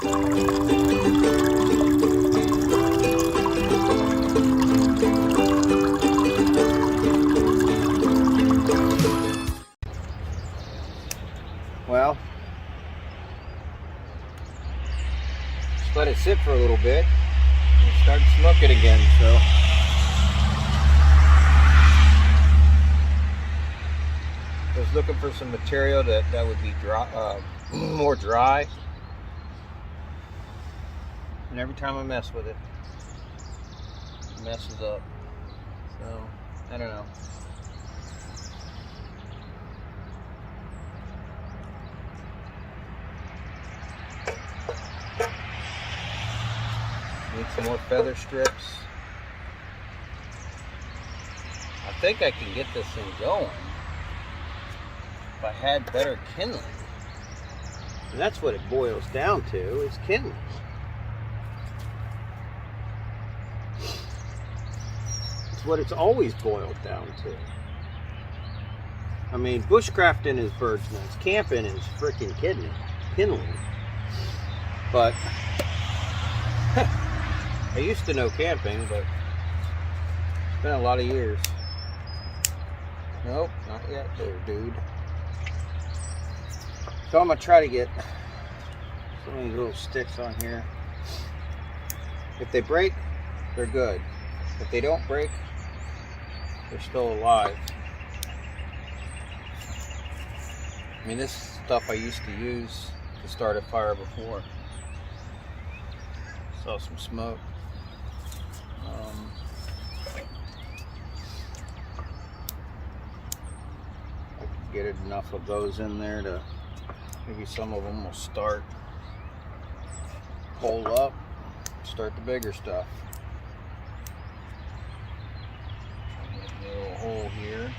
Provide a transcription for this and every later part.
Well, just let it sit for a little bit and start smoking again. So I was looking for some material that would be dry, more dry, and every time I mess with it, it messes up. So I don't know. Need some more feather strips. I think I can get this thing going if I had better kindling. And that's what it boils down to, is kindling. It's what it's always boiled down to. I mean, bushcrafting is bird's nest. Camping is freaking kindling. But I used to know camping, but it's been a lot of years. Nope, not yet there, dude. So I'm going to try to get some of these little sticks on here. If they break, they're good. If they don't break, they're still alive. I mean, this stuff I used to use to start a fire before. Saw some smoke. I could get enough of those in there to maybe some of them will start hold up, start the bigger stuff. A little hole here.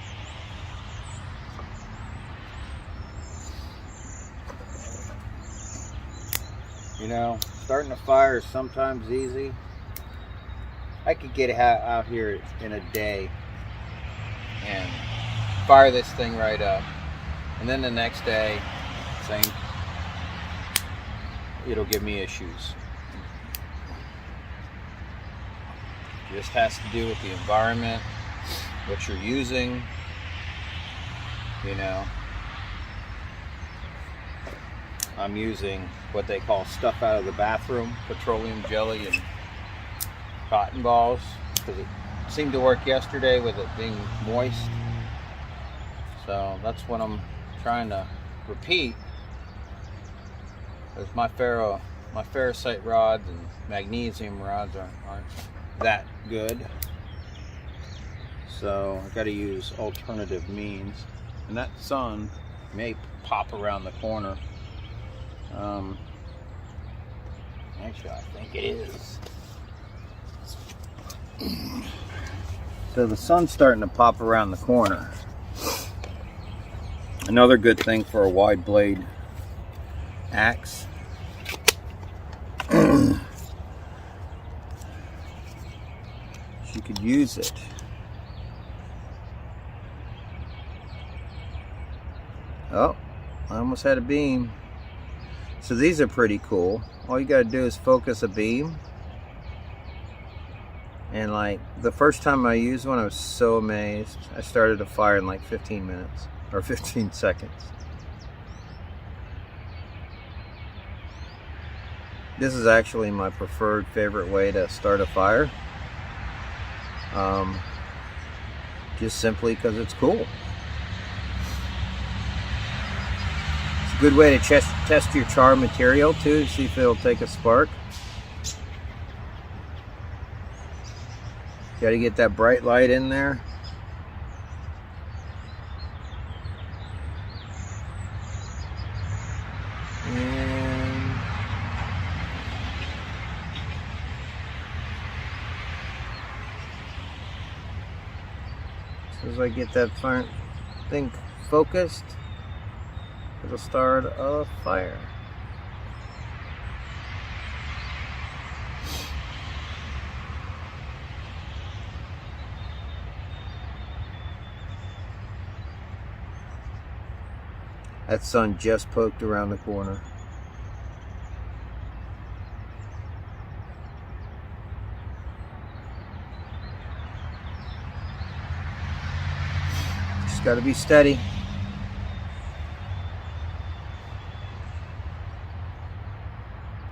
You know, starting a fire is sometimes easy. I could get out here in a day and fire this thing right up, and then the next day, it'll give me issues. It just has to do with the environment, what you're using, you know. I'm using what they call stuff out of the bathroom, petroleum jelly and cotton balls, because it seemed to work yesterday with it being moist. So that's what I'm trying to repeat, because my ferrocite rods and magnesium rods aren't that good. So I got to use alternative means, and that sun may pop around the corner. Actually, I think it is. So the sun's starting to pop around the corner. Another good thing for a wide blade axe. You could use it. Oh, I almost had a beam. So these are pretty cool. All you gotta do is focus a beam. And like the first time I used one, I was so amazed. I started a fire in like 15 minutes or 15 seconds. This is actually my preferred favorite way to start a fire. Just simply because it's cool. It's a good way to test your char material too, to see if it'll take a spark. Got to get that bright light in there. And as soon as I get that thing focused, it'll start a fire. That sun just poked around the corner. Just got to be steady.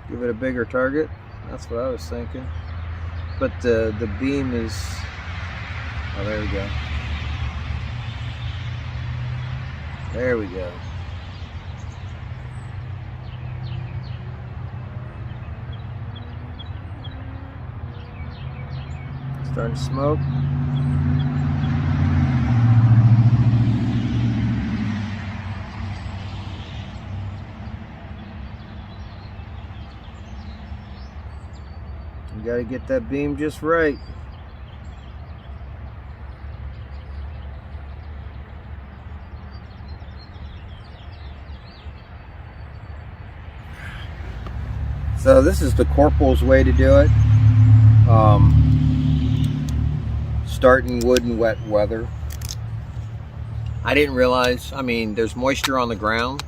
Give it a bigger target. That's what I was thinking. But the beam is... Oh, there we go. There we go. Starting to smoke. You got to get that beam just right. So this is the Corporal's way to do it. Starting wood in wet weather. I didn't realize, I mean, there's moisture on the ground,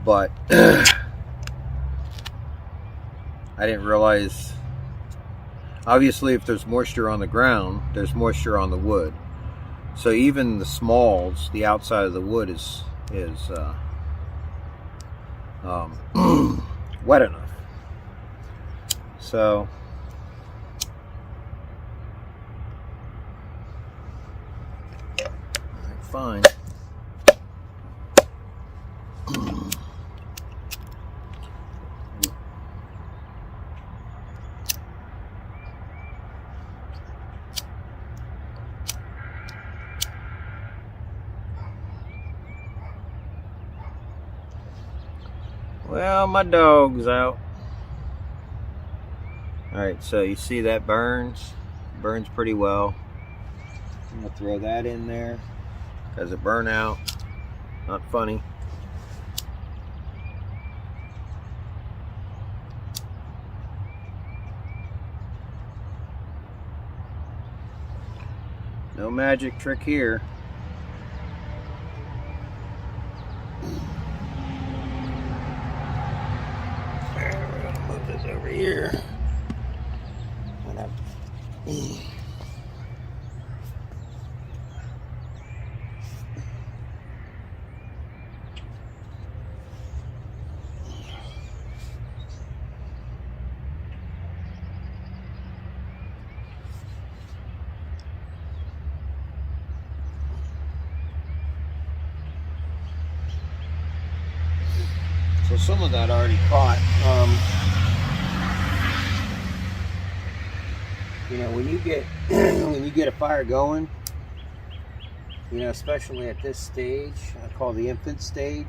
but I didn't realize, obviously if there's moisture on the ground, there's moisture on the wood. So even the smalls, the outside of the wood is wet enough. So fine. Well, my dog's out. Alright, so you see that burns pretty well. I'm gonna throw that in there as a burnout. Not funny. No magic trick here. We're gonna move this over here. So some of that already caught. You know, when you get when you get a fire going, you know, especially at this stage, I call the infant stage,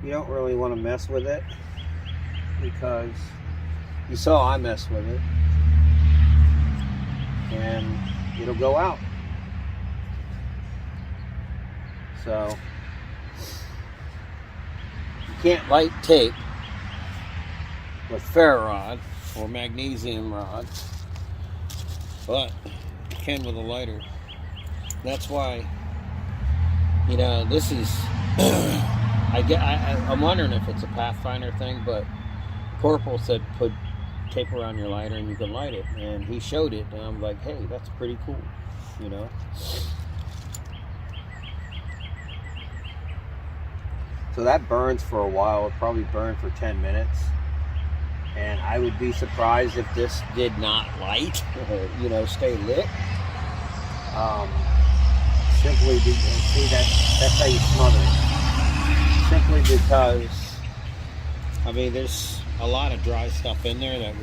you don't really want to mess with it, because you saw I mess with it, and it'll go out. So you can't light tape with ferrorod or magnesium rod, but you can with a lighter. That's why, you know, this is I'm wondering if it's a Pathfinder thing, but Corporal said put tape around your lighter and you can light it, and he showed it, and I'm like, hey, that's pretty cool, you know. So that burns for a while. It probably burned for 10 minutes. And I would be surprised if this did not light, or, you know, stay lit. Simply because, see, that's how you smother it. Simply because, I mean, there's a lot of dry stuff in there that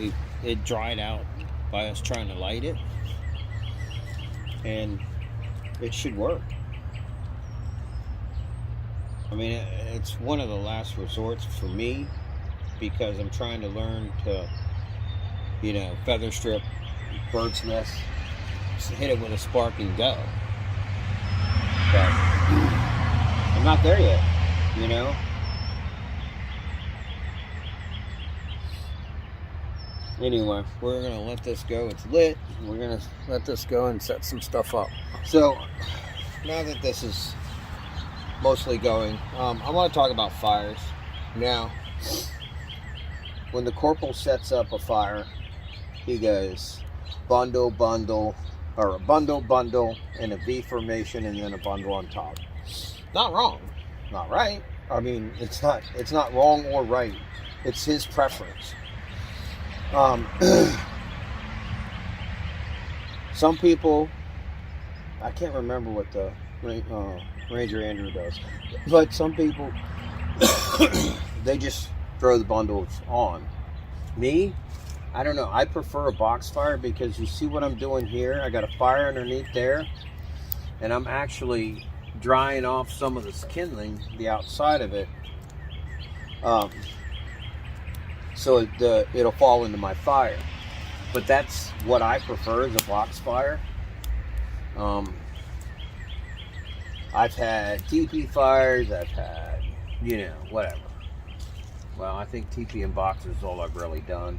it dried out by us trying to light it. And it should work. I mean, it's one of the last resorts for me, because I'm trying to learn to, you know, feather strip, bird's nest, just hit it with a spark and go. But I'm not there yet, you know. Anyway, we're gonna let this go. It's lit. We're gonna let this go and set some stuff up. So now that this is mostly going, I want to talk about fires. Now, when the Corporal sets up a fire, he goes bundle, bundle, or a bundle, and a V formation, and then a bundle on top. Not wrong, not right. I mean, it's not wrong or right. It's his preference. Some people, I can't remember what the Ranger Andrew does, but some people they just throw the bundles on. Me, I don't know. I prefer a box fire because you see what I'm doing here? I got a fire underneath there, and I'm actually drying off some of this kindling, the outside of it, so it'll fall into my fire. But that's what I prefer, is a box fire. I've had TP fires, I've had, whatever. Well, I think TP and box is all I've really done.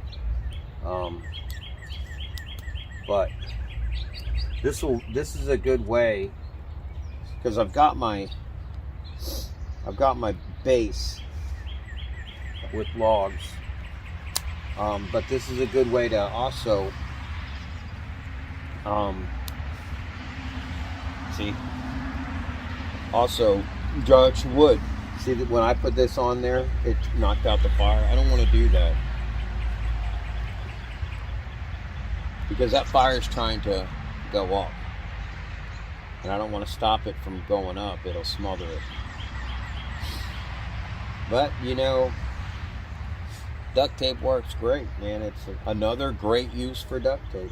But this is a good way, because I've got my base with logs. But this is a good way to also dry out your wood. See that when I put this on there, it knocked out the fire. I don't want to do that, because that fire is trying to go up, and I don't want to stop it from going up. It'll smother it. But duct tape works great, man. It's another great use for duct tape.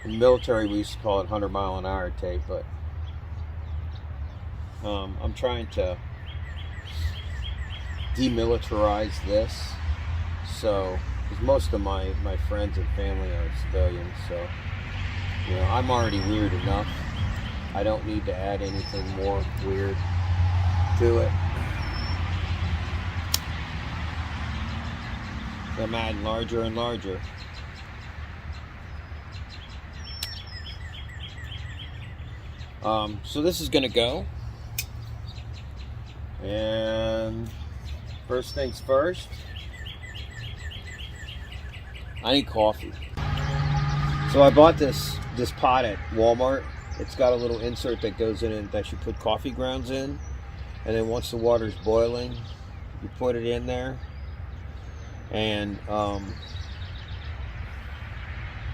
In the military, we used to call it 100-mile-an-hour tape, but I'm trying to demilitarize this. So, because most of my friends and family are civilians, so I'm already weird enough. I don't need to add anything more weird to it. I'm adding larger and larger. So this is gonna go, and first things first, I need coffee. So I bought this pot at Walmart. It's got a little insert that goes in it that you put coffee grounds in, and then once the water's boiling, you put it in there. And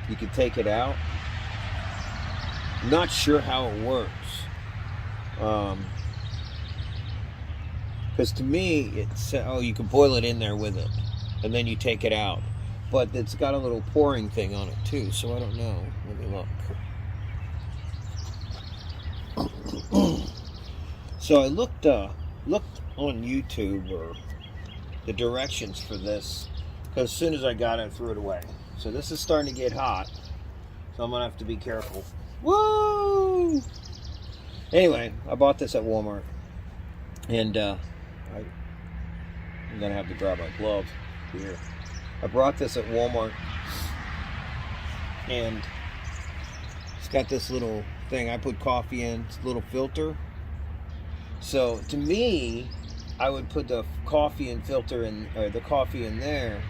you can take it out. I'm not sure how it works, because to me it's you can boil it in there with it, and then you take it out. But it's got a little pouring thing on it too, so I don't know. Let me look. So I looked on YouTube or the directions for this, because as soon as I got it, I threw it away. So this is starting to get hot, so I'm gonna have to be careful. Woo! Anyway, I bought this at Walmart, and I'm gonna have to grab my glove here. I brought this at Walmart, and it's got this little thing I put coffee in. It's a little filter. So to me, I would put the coffee and filter in, or the coffee in there,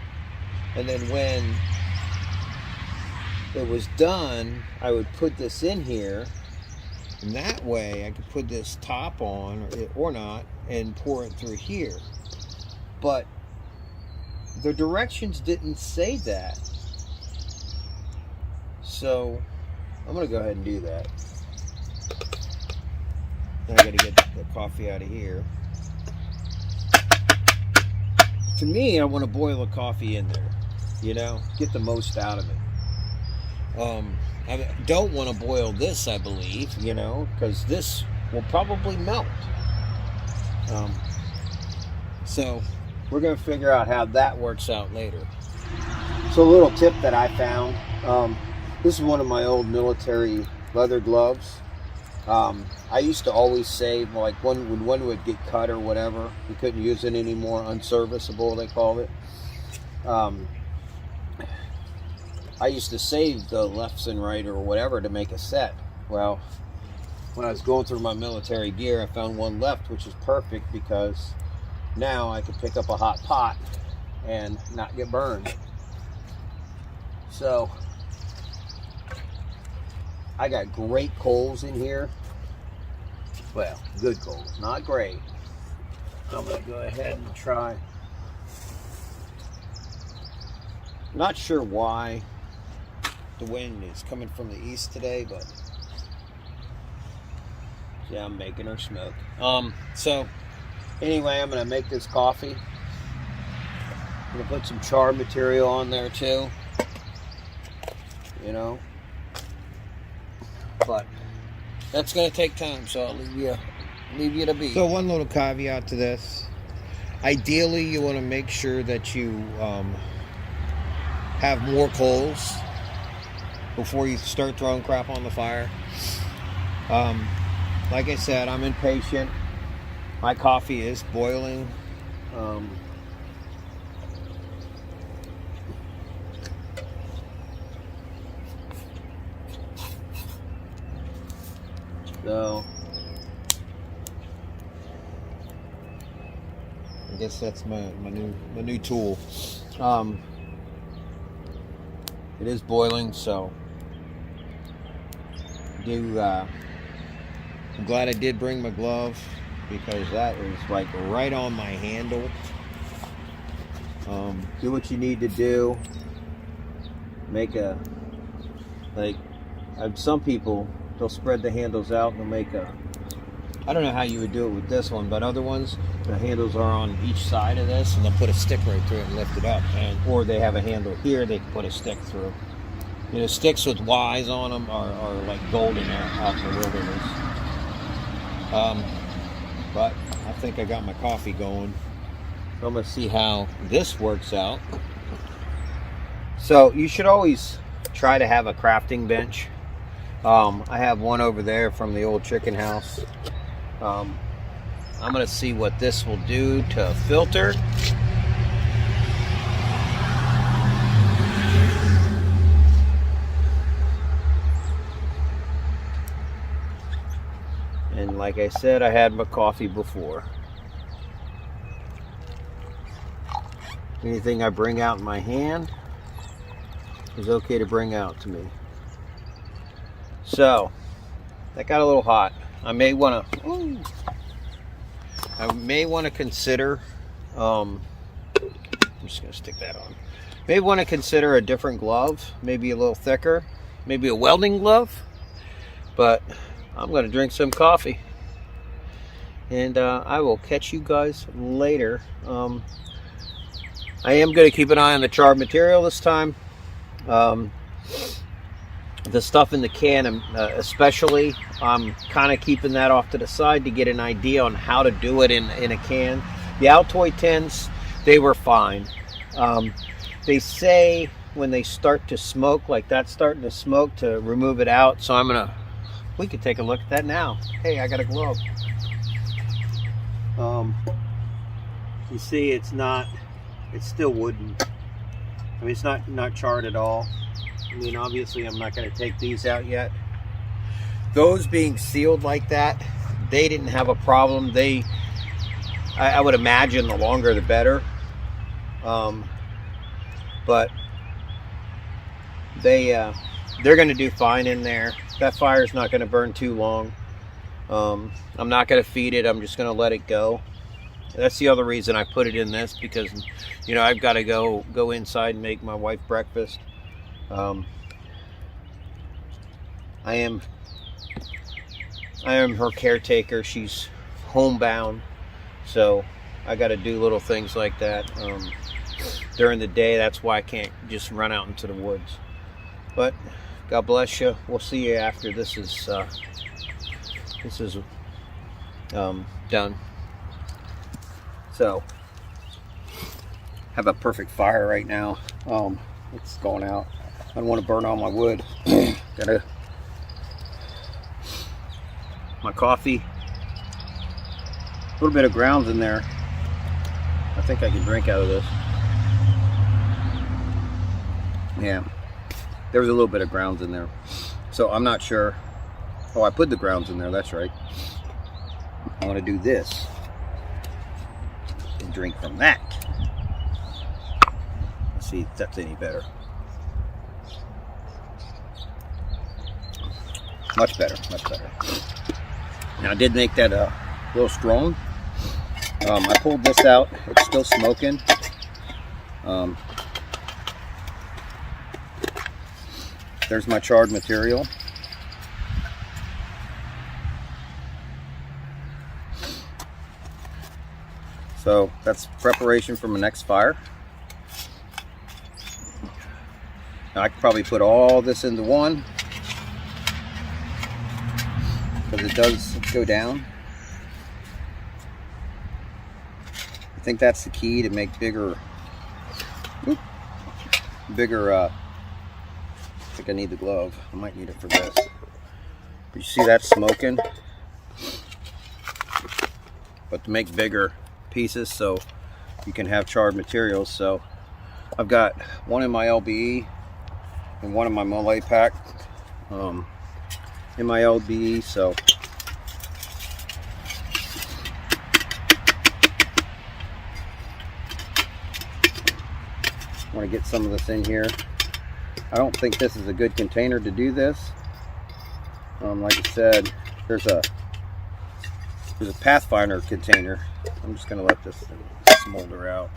and then when it was done, I would put this in here, and that way I could put this top on, or not, and pour it through here. But the directions didn't say that, so I'm gonna go ahead and do that. Now I gotta get the coffee out of here. To me, I want to boil the coffee in there, get the most out of it. I don't want to boil this, I believe, because this will probably melt. So we're going to figure out how that works out later. So a little tip that I found, this is one of my old military leather gloves. I used to always say, like, when one would get cut or whatever, you couldn't use it anymore, unserviceable, they called it. I used to save the lefts and right or whatever to make a set. Well, when I was going through my military gear, I found one left, which is perfect, because now I could pick up a hot pot and not get burned. So I got great coals in here. Well, good coals, not great. I'm gonna go ahead and try. Not sure why the wind is coming from the east today, but yeah, I'm making her smoke. So anyway, I'm gonna make this coffee. I'm gonna put some char material on there too. You know, but that's gonna take time, so I'll leave you to be. So one little caveat to this: ideally, you want to make sure that you have more coals before you start throwing crap on the fire. Like I said, I'm impatient. My coffee is boiling. So I guess that's my new tool. it is boiling, so I'm glad I did bring my glove because that is like right on my handle. do what you need to do. Make a, like, some people, they'll spread the handles out and they'll make a, I don't know how you would do it with this one, but other ones, the handles are on each side of this and they'll put a stick right through it and lift it up. Or they have a handle here, they can put a stick through. You know, sticks with Y's on them are like golden out in the wilderness. But I think I got my coffee going. So I'm going to see how this works out. So you should always try to have a crafting bench. I have one over there from the old chicken house. I'm going to see what this will do to filter. And like I said, I had my coffee before. Anything I bring out in my hand is okay to bring out to me. So that got a little hot. I may want to consider. I'm just gonna stick that on. May want to consider a different glove, maybe a little thicker, maybe a welding glove. But I'm gonna drink some coffee, and I will catch you guys later. I am gonna keep an eye on the charred material this time. The stuff in the can, especially, I'm kind of keeping that off to the side to get an idea on how to do it in a can. The Altoid tins, they were fine. They say when they start to smoke, like that's starting to smoke, to remove it out. So we could take a look at that now. Hey, I got a glove. You see, it's still wooden. I mean, it's not charred at all. I mean, obviously, I'm not going to take these out yet. Those being sealed like that, they didn't have a problem. I would imagine the longer the better. But they're going to do fine in there. That fire's not going to burn too long. I'm not going to feed it. I'm just going to let it go. That's the other reason I put it in this, because, you know, I've got to go inside and make my wife breakfast. I am her caretaker. She's homebound, so I got to do little things like that during the day. That's why I can't just run out into the woods. But God bless you. We'll see you after this is done. So have a perfect fire right now. It's going out. I don't want to burn all my wood. Got my coffee. A little bit of grounds in there. I think I can drink out of this. Yeah, there was a little bit of grounds in there. So I'm not sure. Oh, I put the grounds in there. That's right. I want to do this and drink from that. Let's see if that's any better. Much better, much better. Now I did make that a little strong. I pulled this out. It's still smoking. There's my charred material. So that's preparation for my next fire. Now I could probably put all this into one, because it does go down. I think that's the key to make bigger, I think I need the glove. I might need it for this. But you see that smoking? But to make bigger pieces so you can have charred materials. So I've got one in my LBE and one in my Mole pack in my LBE. So I want to get some of this in here. I don't think this is a good container to do this. Like I said, there's a Pathfinder container. I'm just going to let this smolder out.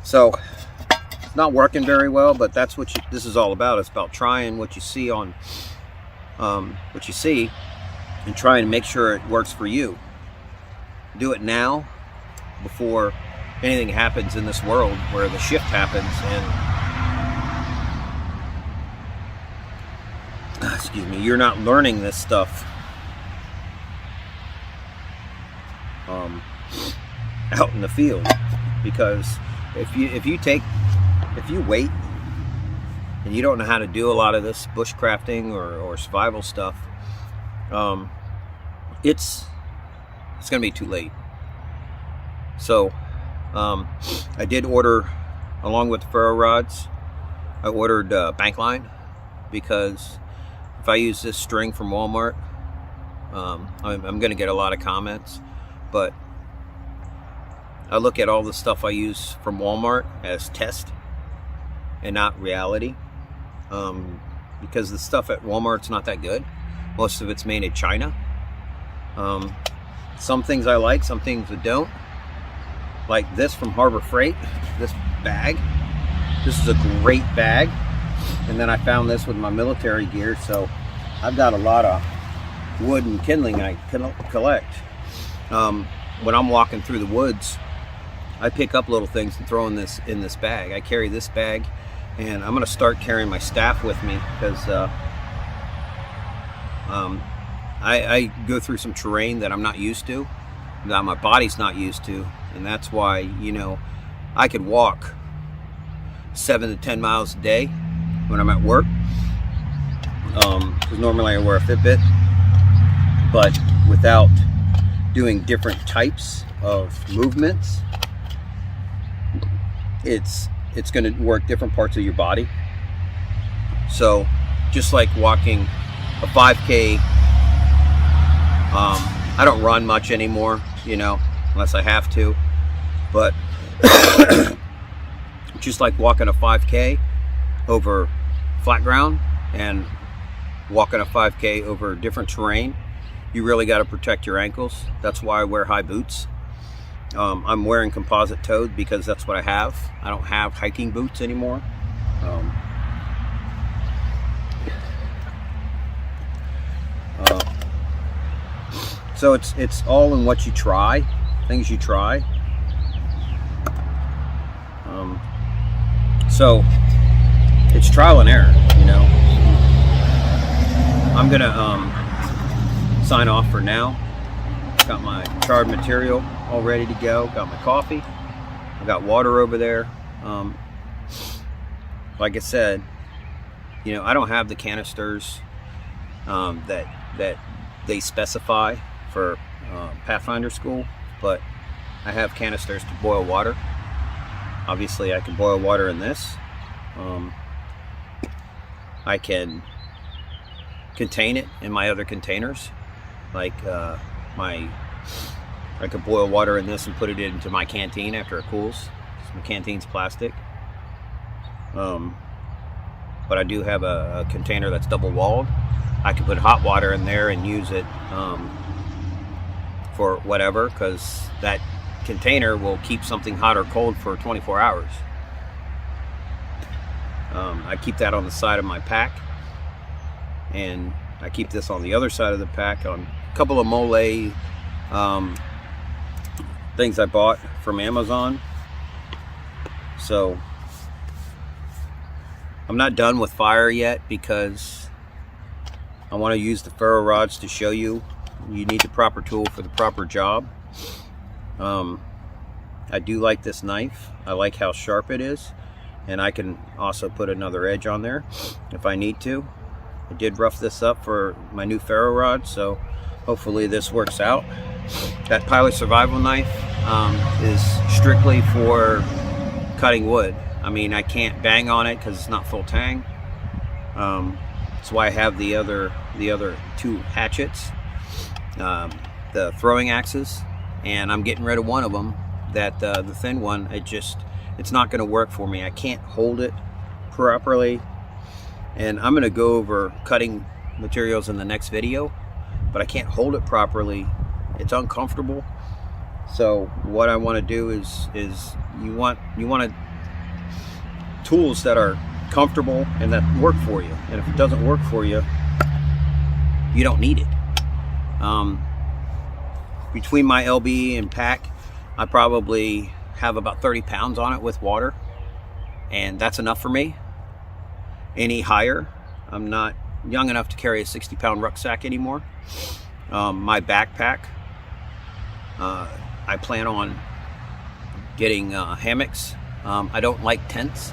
So it's not working very well, but that's what this is all about. It's about trying what you see on what you see and trying to make sure it works for you. Do it now before anything happens in this world where the shift happens and excuse me, you're not learning this stuff out in the field. Because if you wait and you don't know how to do a lot of this bushcrafting or survival stuff, it's gonna be too late. So I did order, along with the ferro rods, I ordered bank line, because if I use this string from Walmart, I'm going to get a lot of comments. But I look at all the stuff I use from Walmart as test and not reality, because the stuff at Walmart's not that good. Most of it's made in China. Some things I like, some things I don't. Like this from Harbor Freight, this bag. This is a great bag. And then I found this with my military gear, so I've got a lot of wood and kindling I collect. When I'm walking through the woods, I pick up little things and throw in this bag. I carry this bag, and I'm gonna start carrying my staff with me, because I go through some terrain that I'm not used to, that my body's not used to. And that's why, you know, I could walk 7 to 10 miles a day when I'm at work, because normally I wear a Fitbit, but without doing different types of movements, it's going to work different parts of your body. So just like walking a 5K, I don't run much anymore, you know, unless I have to, but just like walking a 5K over flat ground and walking a 5K over different terrain, you really got to protect your ankles. That's why I wear high boots. I'm wearing composite toed because that's what I have. I don't have hiking boots anymore. So it's all in what you try, things you try. So it's trial and error, you know. I'm gonna sign off for now. Got my charred material all ready to go. Got my coffee. I got water over there. Like I said, you know, I don't have the canisters that they specify for Pathfinder school, but I have canisters to boil water. Obviously I can boil water in this. I can contain it in my other containers, like I could boil water in this and put it into my canteen after it cools. My canteen's plastic. but I do have a container that's double walled. I can put hot water in there and use it for whatever, because that container will keep something hot or cold for 24 hours. I keep that on the side of my pack, and I keep this on the other side of the pack on a couple of mole things I bought from Amazon. So I'm not done with fire yet, because I want to use the ferro rods to show you need the proper tool for the proper job. I do like this knife. I like how sharp it is, and I can also put another edge on there if I need to. I did rough this up for my new ferro rod, so hopefully this works out. That Pilot Survival knife is strictly for cutting wood. I mean, I can't bang on it because it's not full tang. That's why I have the other two hatchets, the throwing axes, and I'm getting rid of one of them. That the thin one, it's not going to work for me. I can't hold it properly, and I'm going to go over cutting materials in the next video, but I can't hold it properly. It's uncomfortable. So what I want to do is you want tools that are comfortable and that work for you. And if it doesn't work for you, you don't need it. Between my LB and pack, I probably have about 30 pounds on it with water, and that's enough for me. Any higher, I'm not young enough to carry a 60-pound rucksack anymore. My backpack, I plan on getting hammocks. I don't like tents.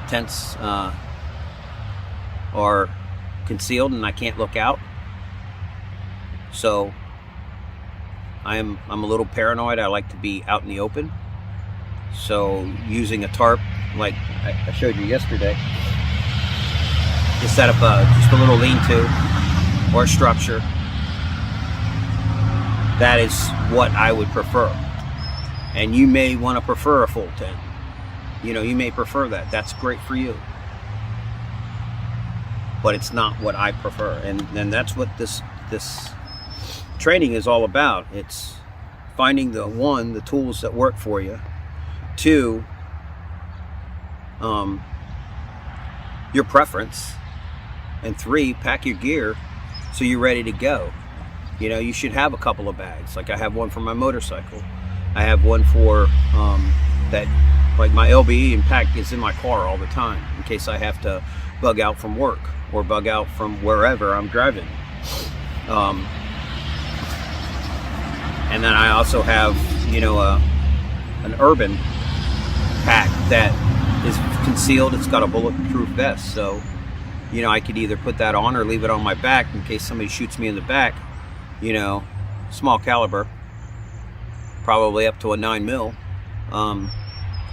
Tents are concealed and I can't look out. So I'm a little paranoid. I like to be out in the open. So using a tarp, like I showed you yesterday, to set up just a little lean-to or structure, that is what I would prefer. And you may want to prefer a full tent. You know, you may prefer that. That's great for you. But it's not what I prefer. And that's what this training is all about. It's finding the tools that work for you. 2, your preference. And 3, pack your gear so you're ready to go. You know, you should have a couple of bags. Like I have one for my motorcycle. I have one for that, like my LBE and pack is in my car all the time in case I have to bug out from work or bug out from wherever I'm driving. And then I also have, you know, an urban pack that is concealed. It's got a bulletproof vest, so you know I could either put that on or leave it on my back in case somebody shoots me in the back. You know, small caliber, probably up to a 9mm.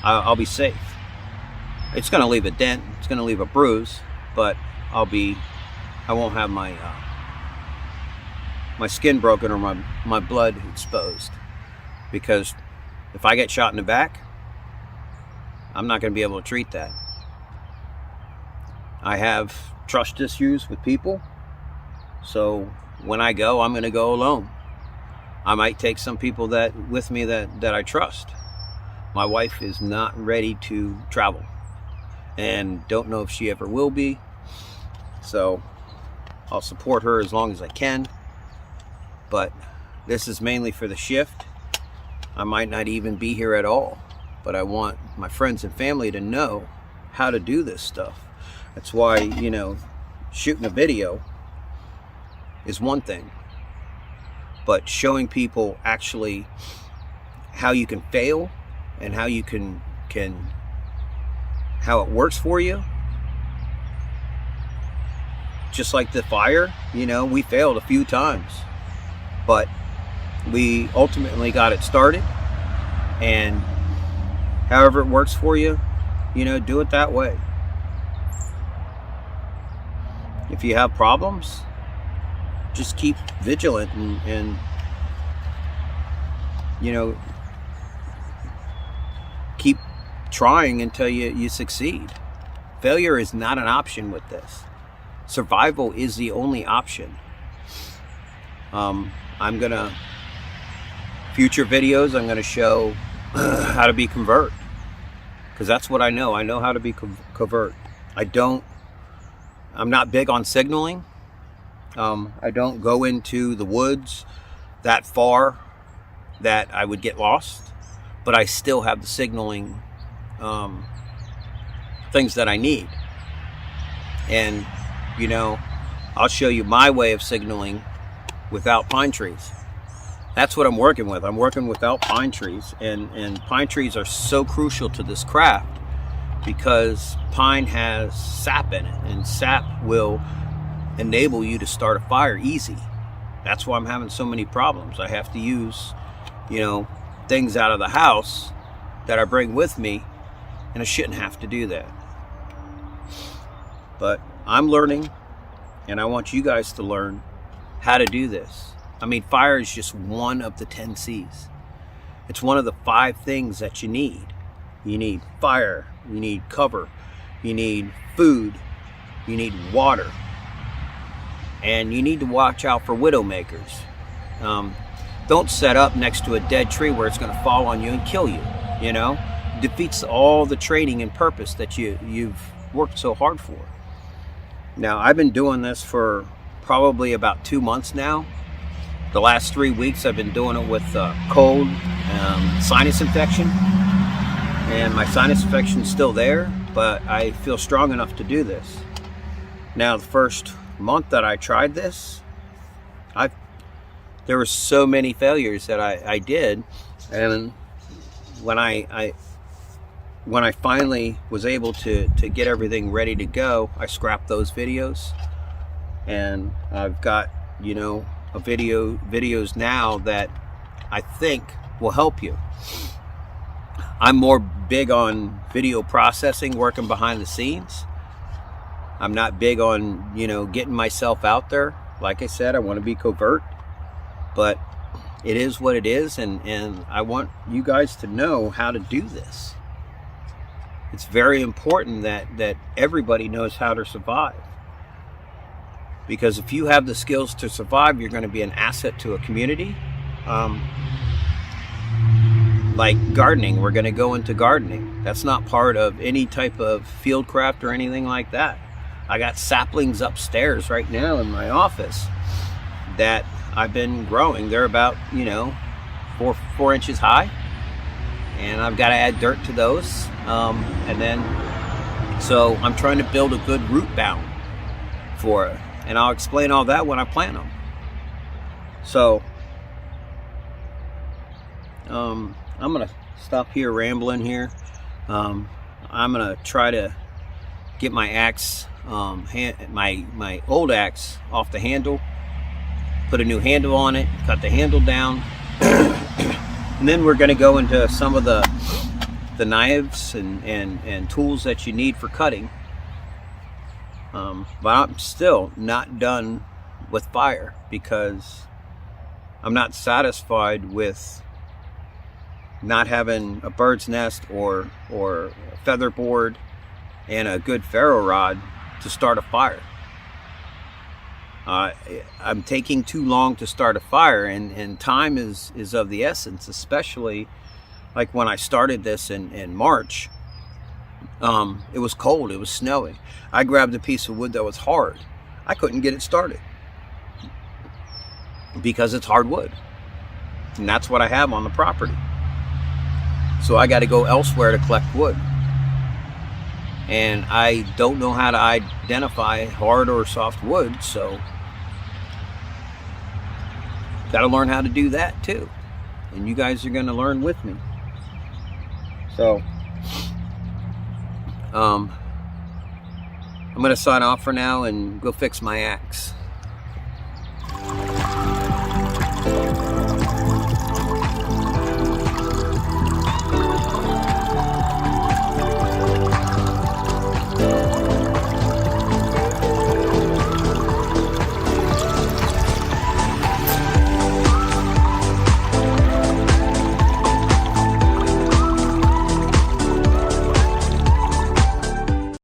I'll be safe. It's going to leave a dent. It's going to leave a bruise, but I won't have my skin broken or my blood exposed, because if I get shot in the back, I'm not going to be able to treat that. I have trust issues with people, so when I go, I'm going to go alone. I might take some people with me that I trust. My wife is not ready to travel and don't know if she ever will be. So I'll support her as long as I can. But this is mainly for the shift. I might not even be here at all, but I want my friends and family to know how to do this stuff. That's why, you know, shooting a video is one thing, but showing people actually how you can fail and how you can how it works for you. Just like the fire, you know, we failed a few times, but we ultimately got it started. And however it works for you, you know, do it that way. If you have problems, just keep vigilant and you know, keep trying until you succeed. Failure is not an option with this. Survival is the only option. I'm gonna, future videos, I'm gonna show how to be convert, because that's what I know. I know how to be convert. I'm not big on signaling. I don't go into the woods that far that I would get lost, but I still have the signaling things that I need. And you know, I'll show you my way of signaling without pine trees. That's what I'm working with. I'm working without pine trees, and pine trees are so crucial to this craft because pine has sap in it, and sap will enable you to start a fire easy. That's why I'm having so many problems. I have to use, you know, things out of the house that I bring with me, and I shouldn't have to do that. But I'm learning, and I want you guys to learn how to do this. I mean, fire is just one of the 10 C's. It's one of the 5 things that you need. You need fire, you need cover, you need food, you need water, and you need to watch out for widowmakers. Don't set up next to a dead tree where it's going to fall on you and kill you. You know, it defeats all the training and purpose that you've worked so hard for. Now, I've been doing this for probably about 2 months now. The last 3 weeks I've been doing it with cold, sinus infection, and my sinus infection is still there, but I feel strong enough to do this. Now, the first month that I tried this, there were so many failures that I did, and when I finally was able to get everything ready to go, I scrapped those videos, and I've got, you know, videos now that I think will help you. I'm more big on video processing, working behind the scenes. I'm not big on, you know, getting myself out there. Like I said, I want to be covert, but it is what it is, and I want you guys to know how to do this. It's very important that everybody knows how to survive. Because if you have the skills to survive, you're going to be an asset to a community. Like gardening, we're going to go into gardening. That's not part of any type of fieldcraft or anything like that. I got saplings upstairs right now in my office that I've been growing. They're about, you know, 4 inches high, and I've got to add dirt to those. So I'm trying to build a good root bound for it. And I'll explain all that when I plant them. So, I'm going to stop here rambling here. I'm going to try to get my axe, my old axe off the handle, put a new handle on it, cut the handle down, and then we're going to go into some of the knives and tools that you need for cutting. But I'm still not done with fire, because I'm not satisfied with not having a bird's nest or a feather board and a good ferro rod to start a fire. I'm taking too long to start a fire, and time is of the essence, especially like when I started this in March. It was cold, it was snowy. I grabbed a piece of wood that was hard. I couldn't get it started because it's hardwood, and that's what I have on the property. So I got to go elsewhere to collect wood, and I don't know how to identify hard or soft wood, so got to learn how to do that too, and you guys are going to learn with me. So I'm going to sign off for now and go fix my axe.